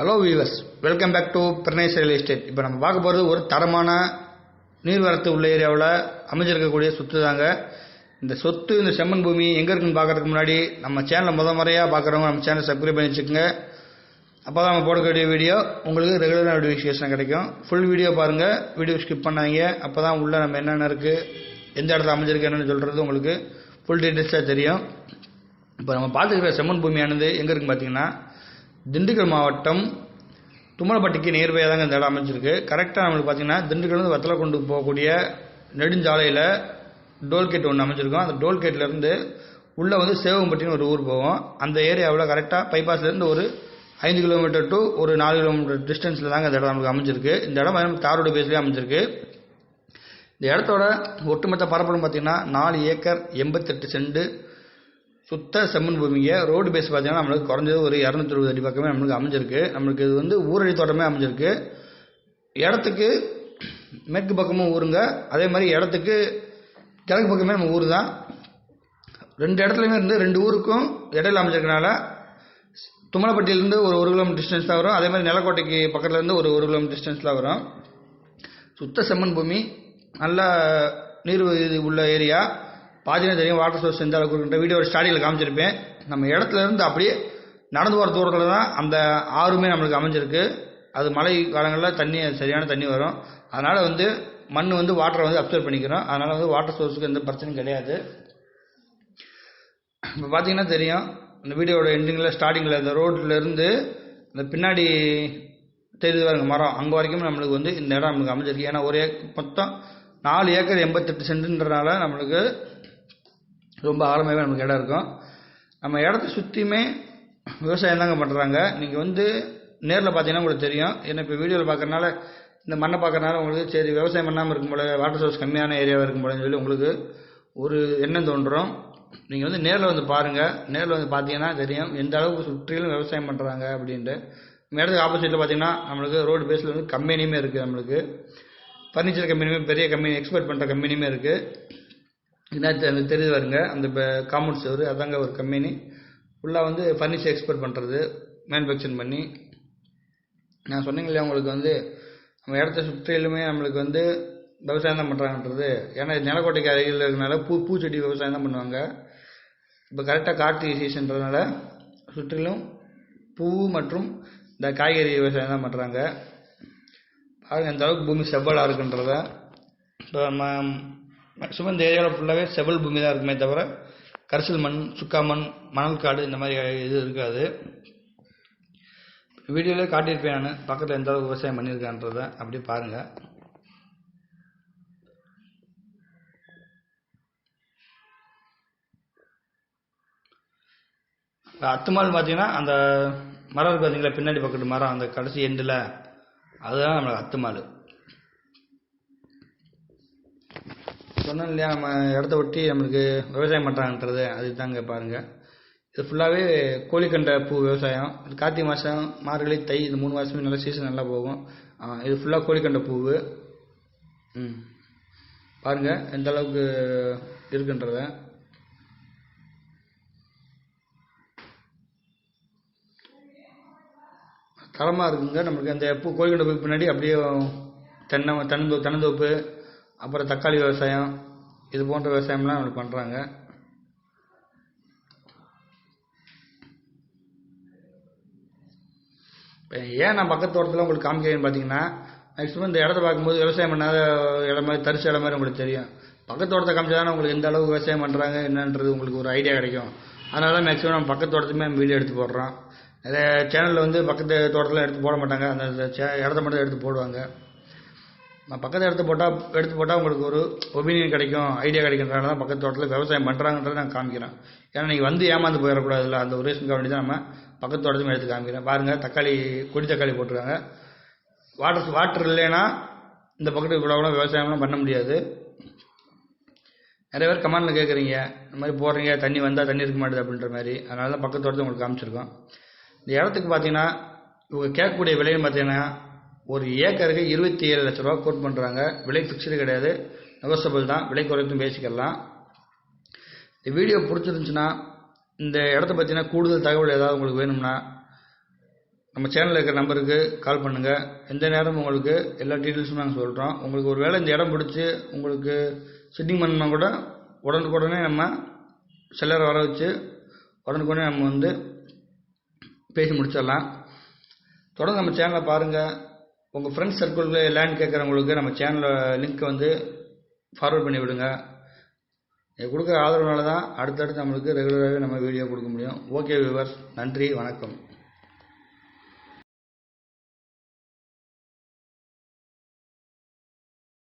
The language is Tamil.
Hello viewers, welcome back to Pranesh real estate. இப்போ நம்ம பார்க்க போகிறது ஒரு தரமான நீர்வரத்து உள்ள ஏரியாவில் அமைஞ்சிருக்கக்கூடிய சொத்து தாங்க. இந்த சொத்து, இந்த செம்மண் பூமி எங்கே இருக்குன்னு பார்க்குறதுக்கு முன்னாடி நம்ம சேனலை முறையாக பார்க்குறவங்க நம்ம சேனலை சப்ஸ்கிரைப் பண்ணி வச்சுக்கோங்க. அப்போ தான் நம்ம போடக்கூடிய வீடியோ உங்களுக்கு ரெகுலராக நோட்டிஃபிகேஷன் கிடைக்கும். ஃபுல் வீடியோ பாருங்கள், வீடியோ ஸ்கிப் பண்ணாதீங்க. அப்போ தான் உள்ளே நம்ம என்னென்ன இருக்குது, எந்த இடத்துல அமைஞ்சிருக்கு என்னென்னு சொல்கிறது உங்களுக்கு ஃபுல் டீட்டெயில்ஸாக தெரியும். இப்போ நம்ம பார்த்துக்கிற செம்மண் பூமியானது எங்கே இருக்குன்னு பார்த்தீங்கன்னா, திண்டுக்கல் மாவட்டம் தும்மலப்பட்டிக்கு நியர்பையாக தாங்க இந்த இடம் அமைச்சிருக்கு. கரெக்டாக நம்மளுக்கு பார்த்தீங்கன்னா திண்டுக்கல்லேருந்து வத்தலை கொண்டு போகக்கூடிய நெடுஞ்சாலையில் டோல்கேட் ஒன்று அமைச்சிருக்கோம். அந்த டோல்கேட்லேருந்து உள்ளே வந்து சேவம்பட்டின்னு ஒரு ஊர் போவோம். அந்த ஏரியாவில் கரெக்டாக பைபாஸ்லேருந்து ஒரு 5 கிலோமீட்டர் டு ஒரு 4 கிலோமீட்டர் டிஸ்டன்ஸில் தாங்க இந்த இடம் நமக்கு அமைச்சிருக்கு. இந்த இடம் தாரோட பேஸ்லேயே அமைச்சிருக்கு. இந்த இடத்தோட ஒட்டுமொத்த பரப்பளவு பார்த்தீங்கன்னா 4 ஏக்கர் 88 சென்ட் சுத்த செம்மண் பூமிங்க. ரோடு பேஸ் பார்த்தீங்கன்னா நம்மளுக்கு குறைஞ்சது ஒரு 220 அடி பக்கமே நம்மளுக்கு அமைஞ்சிருக்கு. நம்மளுக்கு இது வந்து ஊரடி தோட்டமே அமைஞ்சிருக்கு. இடத்துக்கு மேற்கு பக்கமும் ஊருங்க, அதே மாதிரி இடத்துக்கு கிழக்கு பக்கமே நம்ம ஊர் தான். ரெண்டு இடத்துலையுமே இருந்து 2 ஊருக்கும் இடையில அமைஞ்சிருக்கனால தும்மலப்பட்டியிலேருந்து ஒரு 1 கிலோமீட்டர் டிஸ்டன்ஸ் தான் வரும். அதே மாதிரி நிலக்கோட்டைக்கு பக்கத்துலேருந்து ஒரு 1 கிலோமீட்டர் டிஸ்டன்ஸ் தான் வரும். சுத்த செம்மண் பூமி, நல்ல நீர் உள்ள ஏரியா. பாதினே தெரியும் வாட்டர் சோர்ஸ் எந்த அளவுக்கு இருக்குன்ற வீடியோ ஸ்டார்டிங்கில் காமிச்சிருப்பேன். நம்ம இடத்துல இருந்து அப்படியே நடந்து போகிற தூரத்தில் தான் அந்த ஆறுமே நம்மளுக்கு அமைஞ்சிருக்கு. அது மழை காலங்களில் சரியான தண்ணி வரும். அதனால் வந்து மண் வந்து வாட்டரை வந்து அப்சர்வ் பண்ணிக்கிறோம். அதனால் வந்து வாட்டர் சோர்ஸுக்கு எந்த பிரச்சனையும் கிடையாது. இப்போ பார்த்தீங்கன்னா தெரியும், இந்த வீடியோட எண்டிங்கில் ஸ்டார்டிங்கில் இந்த ரோட்லேருந்து இந்த பின்னாடி தெரியுது பாருங்க மரம், அங்கே வரைக்கும் நம்மளுக்கு வந்து இந்த இடம் நம்மளுக்கு அமைஞ்சிருக்கு. ஏன்னா மொத்தம் 4 ஏக்கர் 88 சென்ட்டுன்றனால நம்மளுக்கு ரொம்ப ஆழமாகவே நமக்கு இடம் இருக்கும். நம்ம இடத்த சுற்றியுமே விவசாயம் தாங்க பண்ணுறாங்க. நீங்கள் வந்து நேரில் பார்த்தீங்கன்னா உங்களுக்கு தெரியும். ஏன்னா இப்போ வீடியோவில் பார்க்குறனால, இந்த மண்ணை பார்க்குறனால உங்களுக்கு சரி விவசாயம் பண்ணாமல் இருக்கும் போல, வாட்டர் சோர்ஸ் கம்மியான ஏரியாவாக இருக்கும் போலன்னு சொல்லி உங்களுக்கு ஒரு எண்ணம் தோன்றும். நீங்கள் வந்து நேரில் வந்து பாருங்கள். நேரில் வந்து பார்த்தீங்கன்னா தெரியும் எந்த அளவுக்கு சுற்றிலும் விவசாயம் பண்ணுறாங்க அப்படின்ட்டு. நம்ம இடத்துக்கு ஆப்போசிட்டில் பார்த்தீங்கன்னா நம்மளுக்கு ரோடு பேஸில் வந்து கம்பெனியுமே இருக்குது. நம்மளுக்கு ஃபர்னிச்சர் கம்பெனியுமே, பெரிய கம்பெனி எக்ஸ்போர்ட் பண்ணுற கம்பெனியுமே இருக்குது. என்ன தெரியுது வருங்க, அந்த காம்பவுண்ட் சேவர் அதாங்க ஒரு கம்பெனி. ஃபுல்லாக வந்து ஃபர்னிச்சர் எக்ஸ்போர்ட் பண்ணுறது, மேனுஃபேக்சரிங் பண்ணி. நான் சொன்னீங்க இல்லையா உங்களுக்கு வந்து நம்ம இடத்த சுற்றிலுமே நம்மளுக்கு வந்து விவசாயம் தான் பண்ணுறாங்கன்றது. ஏன்னா நிலக்கோட்டைக்கு அருகில் இருக்கிறனால பூச்செடி விவசாயம் தான் பண்ணுவாங்க. இப்போ கரெக்டாக காட்டு சீசன்றதுனால சுற்றிலும் பூ மற்றும் இந்த காய்கறி விவசாயம் தான் பண்ணுறாங்க. பாருங்கள் எந்த அளவுக்கு பூமி செவ்வலாக இருக்குன்றத. இப்போ நம்ம மேக்ஸிமம் இந்த ஏரியாவில் ஃபுல்லாகவே செவல் பூமி தான் இருக்குமே தவிர கரிசல் மண், சுக்கா மண், மணல் காடு இந்த மாதிரி இது இருக்காது. வீடியோவிலே காட்டியிருப்பேன் நான் பக்கத்தில் எந்த அளவுக்கு விவசாயம் பண்ணியிருக்கான்றதை. அப்படியே பாருங்கள். அத்துமால் பார்த்தீங்கன்னா அந்த மரம் இருக்குது பார்த்தீங்களா, பின்னாடி பக்கத்து மரம், அந்த கடைசி எண்டில் அதுதான் நம்மளுக்கு அத்துமால். சொன்னோம் இல்லையா நம்ம இடத்த ஒட்டி நம்மளுக்கு விவசாயம் பண்ணுறாங்கன்றது, அது தாங்க பாருங்கள். இது ஃபுல்லாகவே கோழிக்கண்டை பூ விவசாயம். இது கார்த்திகை மாதம், மார்கழி, தை, இது 3 மாதமே நல்ல சீசன் நல்லா போகும். இது ஃபுல்லாக கோழிக்கண்டை பூவு. பாருங்கள் எந்த அளவுக்கு இருக்குன்றத. தரமாக இருக்குங்க. நம்மளுக்கு அந்த பூ கோழிக்கண்டை பூ பின்னாடி அப்படியே தென்னந்தோப்பு, அப்புறம் தக்காளி விவசாயம், இது போன்ற விவசாயம்லாம் நம்மளுக்கு பண்ணுறாங்க. ஏன் நான் பக்கத்து தோட்டத்தில் உங்களுக்கு காமிக்கிறேன்னு பார்த்தீங்கன்னா, மேக்ஸிமம் இந்த இடத்த பார்க்கும்போது விவசாயம் பண்ணாத இடம் மாதிரி, தரிசு இடம் மாதிரி உங்களுக்கு தெரியும். பக்கத்து தோட்டத்தை காமிச்சாதானே உங்களுக்கு எந்த அளவுக்கு விவசாயம் பண்ணுறாங்க என்னன்றது உங்களுக்கு ஒரு ஐடியா கிடைக்கும். அதனால தான் மேக்ஸிமம் நம்ம பக்கத்து தோட்டத்துமே நம்ம வீடியோ எடுத்து போடுறோம். நிறைய சேனலில் வந்து பக்கத்து தோட்டத்தில் எடுத்து போட மாட்டாங்க, அந்த இடத்த மட்டும் எடுத்து போடுவாங்க. நான் பக்கத்து எடுத்து போட்டால் உங்களுக்கு ஒரு ஒப்பீனியன் கிடைக்கும், ஐடியா கிடைக்கின்றனால தான் பக்கத்து தோட்டத்தில் விவசாயம் பண்ணுறாங்கன்றதை நான் காமிக்கிறேன். ஏன்னா நீங்கள் வந்து ஏமாந்து போயிடக்கூடாதுல்ல, அந்த ஒரு ரீசனுக்காக வேண்டி தான் நம்ம பக்கத்து தோட்டத்தையும் எடுத்து காமிக்கிறேன். பாருங்கள் தக்காளி, கொடி தக்காளி போட்டிருக்காங்க. வாட்டர் இல்லைன்னா இந்த பக்கத்து இவ்வளோ விவசாயம்லாம் பண்ண முடியாது. நிறைய பேர் கமெண்டில் கேட்குறீங்க, இந்த மாதிரி போடுறீங்க தண்ணி வந்தால் தண்ணி இருக்க மாட்டேது அப்படின்ற மாதிரி. அதனால தான் பக்கத்து தோட்டத்தை உங்களுக்கு காமிச்சிருக்கோம். இந்த இடத்துக்கு பார்த்தீங்கன்னா இவங்க கேட்கக்கூடிய விலைன்னு பார்த்தீங்கன்னா ஒரு ஏக்கருக்கு 27 லட்ச ரூபா கோட் பண்ணுறாங்க. விலை ஃபிக்ஸ்டு கிடையாது, நெகோசியபிள் தான். விலை குறைத்தும் பேசிக்கலாம். இந்த வீடியோ பிடிச்சிருந்துச்சுன்னா, இந்த இடத்த பற்றின கூடுதல் தகவல் ஏதாவது உங்களுக்கு வேணும்னா நம்ம சேனலில் இருக்கிற நம்பருக்கு கால் பண்ணுங்கள். எந்த நேரம் உங்களுக்கு எல்லா டீட்டெயில்ஸும் நாங்கள் சொல்கிறோம். உங்களுக்கு ஒரு வேளை இந்த இடம் பிடிச்சி உங்களுக்கு சிட்டிங் பண்ணணும்னா கூட உடனுக்குடனே நம்ம செல்லரை வர வச்சு உடனுக்குடனே நம்ம பேசி முடிச்சிடலாம். தொடர்ந்து நம்ம சேனலை பாருங்கள். உங்கள் ஃப்ரெண்ட்ஸ் சர்க்கிளில் லேண்ட் கேட்குறவங்களுக்கு நம்ம சேனலில் லிங்க்கை ஃபார்வர்ட் பண்ணி விடுங்க. கொடுக்குற ஆதரவுனால தான் அடுத்தடுத்து நம்மளுக்கு ரெகுலராகவே நம்ம வீடியோ கொடுக்க முடியும். ஓகே வியூவர்ஸ், நன்றி, வணக்கம்.